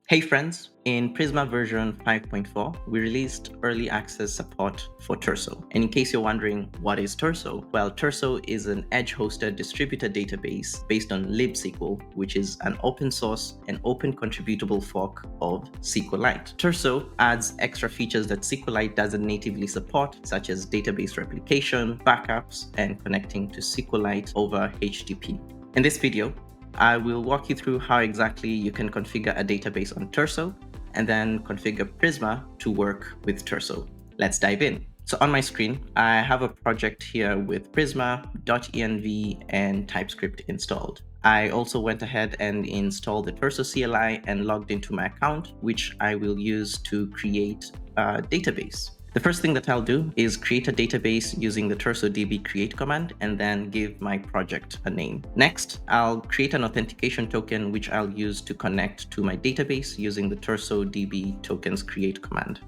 Hey friends, in Prisma version 5.4, we released early access support for Turso. And in case you're wondering what is Turso, well, Turso is an edge-hosted distributed database based on libSQL, which is an open source and open contributable fork of SQLite. Turso adds extra features that SQLite doesn't natively support, such as database replication, backups, and connecting to SQLite over HTTP. In this video, I will walk you through how exactly you can configure a database on Turso and then configure Prisma to work with Turso. Let's dive in. So on my screen, I have a project here with Prisma.env and TypeScript installed. I also went ahead and installed the Turso CLI and logged into my account, which I will use to create a database. The first thing that I'll do is create a database using the TursoDB create command and then give my project a name. Next, I'll create an authentication token which I'll use to connect to my database using the TursoDB tokens create command.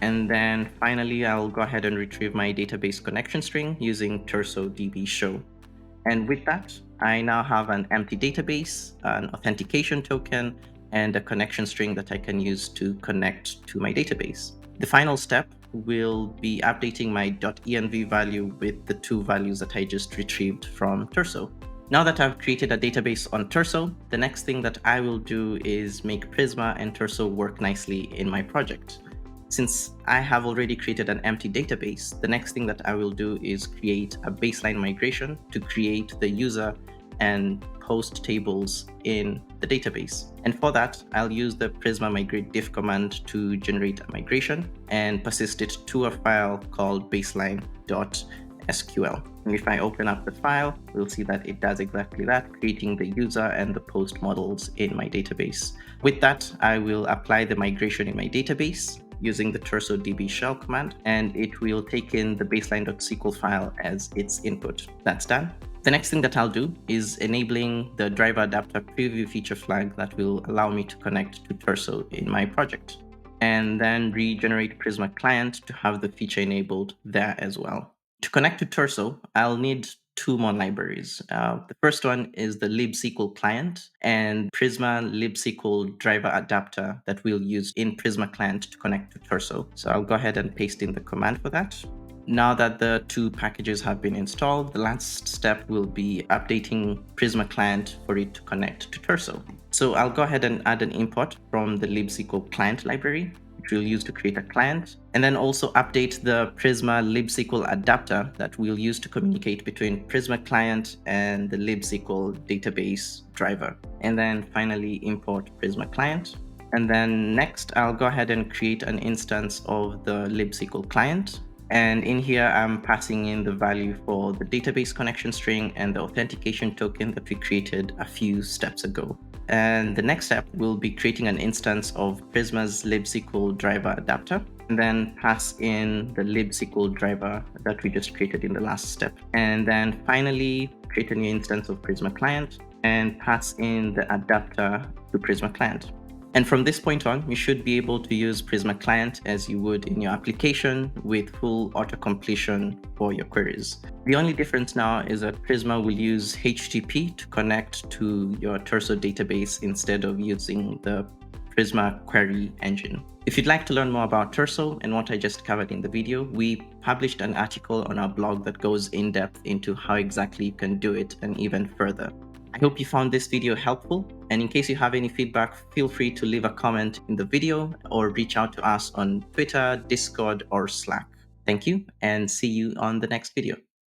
And then finally, I'll go ahead and retrieve my database connection string using TursoDB show. And with that, I now have an empty database, an authentication token, and a connection string that I can use to connect to my database. The final step will be updating my .env value with the two values that I just retrieved from Turso. Now that I've created a database on Turso, the next thing that I will do is make Prisma and Turso work nicely in my project. Since I have already created an empty database, the next thing that I will do is create a baseline migration to create the user and post tables in the database. And for that, I'll use the Prisma migrate diff command to generate a migration and persist it to a file called baseline.sql. And if I open up the file, we'll see that it does exactly that, creating the user and the post models in my database. With that, I will apply the migration in my database using the TursoDB shell command, and it will take in the baseline.sql file as its input. That's done. The next thing that I'll do is enabling the driver adapter preview feature flag that will allow me to connect to Turso in my project, and then regenerate Prisma Client to have the feature enabled there as well. To connect to Turso, I'll need two more libraries. The first one is the libSQL client and Prisma libSQL driver adapter that we'll use in Prisma Client to connect to Turso. So I'll go ahead and paste in the command for that. Now that the two packages have been installed, the last step will be updating Prisma Client for it to connect to Turso. So I'll go ahead and add an import from the libSQL client library, which we'll use to create a client, and then also update the Prisma libSQL adapter that we'll use to communicate between Prisma Client and the libSQL database driver. And then finally import Prisma Client. And then next, I'll go ahead and create an instance of the libSQL client. And in here, I'm passing in the value for the database connection string and the authentication token that we created a few steps ago. And the next step will be creating an instance of Prisma's libSQL driver adapter, and then pass in the libSQL driver that we just created in the last step. And then finally, create a new instance of Prisma Client and pass in the adapter to Prisma Client. And from this point on, you should be able to use Prisma Client as you would in your application with full auto-completion for your queries. The only difference now is that Prisma will use HTTP to connect to your Turso database instead of using the Prisma query engine. If you'd like to learn more about Turso and what I just covered in the video, we published an article on our blog that goes in depth into how exactly you can do it and even further. I hope you found this video helpful, and in case you have any feedback, feel free to leave a comment in the video or reach out to us on Twitter, Discord, or Slack. Thank you, and see you on the next video.